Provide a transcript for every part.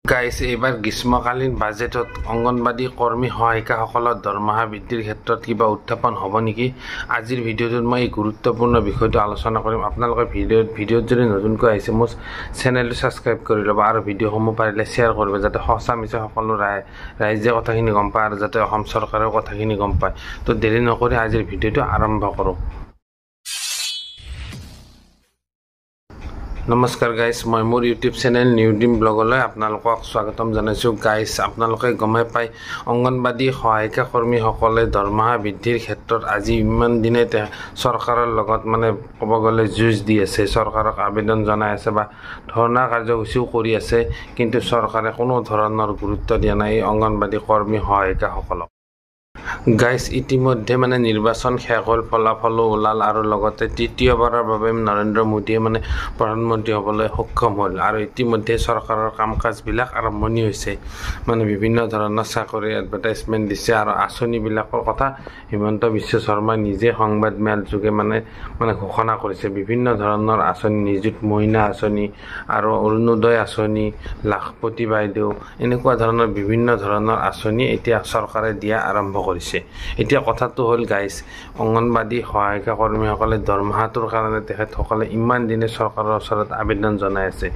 Guys এবাৰ গ্ৰীষ্মকালীন বাজেটত অংগনবাদী কৰ্মী সহায়িকাসকলৰ দৰমহা বৃদ্ধিৰ ক্ষেত্ৰত কিবা উত্থাপন হ'ব নেকি? আজিৰ ভিডিঅ'টোত মই এই গুৰুত্বপূৰ্ণ বিষয়টো আলোচনা কৰিম। আপোনালোকে ভিডিঅ'ত যদি নতুনকৈ আহিছে মোৰ চেনেলটো ছাবস্ক্ৰাইব কৰি ল'ব আৰু ভিডিঅ'সমূহ পাৰিলে শ্বেয়াৰ কৰিব যাতে সঁচা মিছা সকলো ৰাইজে কথাখিনি গম পায় আৰু যাতে অসম চৰকাৰেও কথাখিনি গম পায়। তো দেৰি নকৰি আজিৰ ভিডিঅ'টো আৰম্ভ কৰোঁ। নমস্কাৰ গাইছ, মই মোৰ ইউটিউব চেনেল নিউ ড্ৰিম ব্লগলৈ আপোনালোকক স্বাগতম জনাইছোঁ। গাইছ আপোনালোকে গমে পায় অংগনবাদী সহায়িকা কৰ্মীসকলে দৰমহা বৃদ্ধিৰ ক্ষেত্ৰত আজি ইমান দিনে চৰকাৰৰ লগত ক'ব গ'লে যুঁজ দি আছে, চৰকাৰক আবেদন জনাই আছে বা ধৰ্ণা কাৰ্যসূচীও কৰি আছে, কিন্তু চৰকাৰে কোনো ধৰণৰ গুৰুত্ব দিয়া নাই এই অংগনবাদী কৰ্মী সহায়িকাসকলক। গাইছ ইতিমধ্যে নিৰ্বাচন শেষ হ'ল, ফলাফলো ওলাল আৰু লগতে তৃতীয়বাৰৰ বাবে নৰেন্দ্ৰ মোদীয়ে প্ৰধানমন্ত্ৰী হ'বলৈ সক্ষম হ'ল আৰু ইতিমধ্যে চৰকাৰৰ কাম কাজবিলাক আৰম্ভণি হৈছে। বিভিন্ন ধৰণৰ চাকৰি এডভাৰটাইজমেণ্ট দিছে আৰু আঁচনিবিলাকৰ কথা হিমন্ত বিশ্ব শৰ্মাই নিজে সংবাদ মেল যোগে ঘোষণা কৰিছে। বিভিন্ন ধৰণৰ আঁচনি, নিযুত মইনা আঁচনি আৰু অৰুণোদয় আঁচনি, লাখপতি বাইদেউ, এনেকুৱা ধৰণৰ বিভিন্ন ধৰণৰ আঁচনি এতিয়া চৰকাৰে দিয়া আৰম্ভ কৰিছে। এতিয়া কথাটো হ'ল গাইছ, অংগনবাদী সহায়িকা কৰ্মীসকলে দৰমহাটোৰ কাৰণে তেখেতসকলে ইমান দিনে চৰকাৰৰ ওচৰত আবেদন জনাই আছে।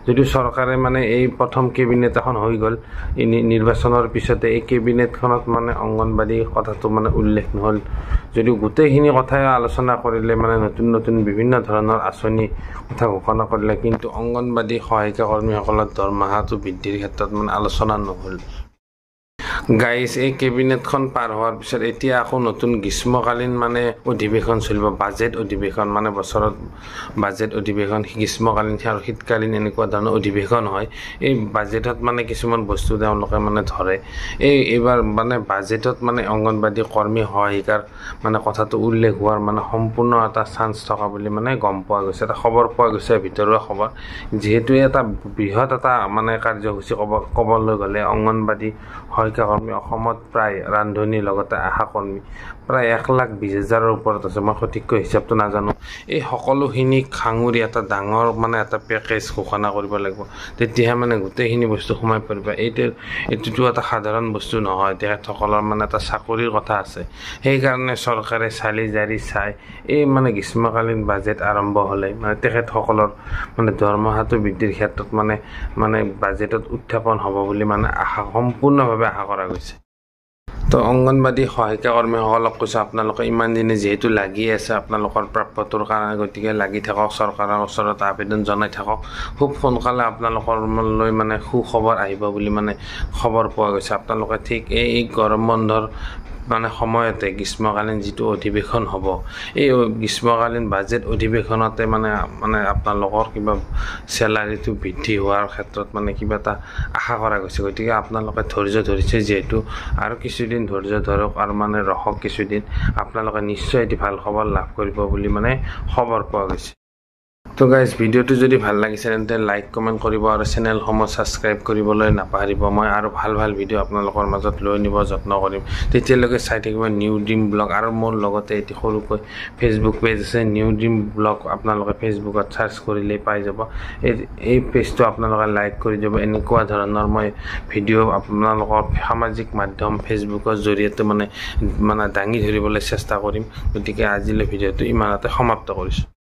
যদিও চৰকাৰে এই প্ৰথম কেবিনেট এখন হৈ গ'ল, এই নিৰ্বাচনৰ পিছতে এই কেবিনেটখনত অংগনবাদী কথাটো উল্লেখ নহ'ল। যদিও গোটেইখিনি কথাই আলোচনা কৰিলে নতুন নতুন বিভিন্ন ধৰণৰ আঁচনি কথা ঘোষণা কৰিলে, কিন্তু অংগনবাদী সহায়িকা কৰ্মীসকলৰ দৰমহাটো বৃদ্ধিৰ ক্ষেত্ৰত আলোচনা নহ'ল। গাইছ এই কেবিনেটখন পাৰ হোৱাৰ পিছত এতিয়া আকৌ নতুন গ্ৰীষ্মকালীন অধিৱেশন চলিব, বাজেট অধিৱেশন, বছৰত বাজেট অধিৱেশন, গ্ৰীষ্মকালীন আৰু শীতকালীন এনেকুৱা ধৰণৰ অধিৱেশন হয়। এই বাজেটত কিছুমান বস্তু তেওঁলোকে ধৰে। এইবাৰ বাজেটত অংগনবাদী কৰ্মী সহায়িকাৰ কথাটো উল্লেখ হোৱাৰ সম্পূৰ্ণ এটা চান্স থকা বুলি গম পোৱা গৈছে, এটা খবৰ পোৱা গৈছে, ভিতৰুৱা খবৰ। যিহেতু এটা বৃহৎ এটা কাৰ্যসূচী ক'বলৈ গ'লে অংগনবাদী সহায়িকা কৰ্মী অসমত প্ৰায় ৰান্ধনি লগতে আশা কৰ্মী প্ৰায় 1,20,000-ৰ ওপৰত আছে। মই সঠিককৈ হিচাপটো নাজানো। এই সকলোখিনি সাঙুৰি এটা ডাঙৰ এটা পেকেজ ঘোষণা কৰিব লাগিব, তেতিয়াহে গোটেইখিনি বস্তু সোমাই পৰিব। এইটোতো এটা সাধাৰণ বস্তু নহয়, তেখেতসকলৰ এটা চাকৰিৰ কথা আছে। সেইকাৰণে চৰকাৰে চালি জাৰি চাই এই গ্ৰীষ্মকালীন বাজেট আৰম্ভ হ'লে তেখেতসকলৰ দৰমহাটো বৃদ্ধিৰ ক্ষেত্ৰত বাজেটত উত্থাপন হ'ব বুলি সম্পূৰ্ণভাৱে আশা কৰা গৈছে। তো অংগনবাদী সহায়িকা কৰ্মীসকলক কৈছোঁ, আপোনালোকে ইমান দিনে যিহেতু লাগি আছে আপোনালোকৰ প্ৰাপ্যটোৰ কাৰণে, গতিকে লাগি থাকক, চৰকাৰৰ ওচৰত আবেদন জনাই থাকক। খুব সোনকালে আপোনালোকলৈ সুখবৰ আহিব বুলি খবৰ পোৱা গৈছে। আপোনালোকে ঠিক এই গৰম বন্ধৰ সময়তে গ্ৰীষ্মকালীন যিটো অধিৱেশন হ'ব, এই গ্ৰীষ্মকালীন বাজেট অধিৱেশনতে আপোনালোকৰ কিবা চেলাৰীটো বৃদ্ধি হোৱাৰ ক্ষেত্ৰত কিবা এটা আশা কৰা গৈছে। গতিকে আপোনালোকে ধৈৰ্য ধৰিছে যিহেতু আৰু কিছুদিন ধৈৰ্য ধৰক আৰু ৰখক কিছুদিন, আপোনালোকে নিশ্চয় এটি ভাল খবৰ লাভ কৰিব বুলি খবৰ পোৱা গৈছে। তো গাইজ ভিডিঅ'টো যদি ভাল লাগিছে তেন্তে লাইক কমেণ্ট কৰিব আৰু চেনেলসমূহ ছাবস্ক্ৰাইব কৰিবলৈ নাপাহৰিব। মই আৰু ভাল ভাল ভিডিঅ' আপোনালোকৰ মাজত লৈ নিব যত্ন কৰিম। তেতিয়ালৈকে চাই থাকিব নিউ ড্ৰিম ব্লগ আৰু মোৰ লগতে এটি সৰুকৈ ফেচবুক পেজ আছে, নিউ ড্ৰিম ব্লগ। আপোনালোকে ফেচবুকত চাৰ্চ কৰিলেই পাই যাব। এই পেজটো আপোনালোকে লাইক কৰি যাব। এনেকুৱা ধৰণৰ মই ভিডিঅ' আপোনালোকৰ সামাজিক মাধ্যম ফেচবুকৰ জৰিয়তে দাঙি ধৰিবলৈ চেষ্টা কৰিম। গতিকে আজিলৈ ভিডিঅ'টো ইমানতে সমাপ্ত কৰিছোঁ।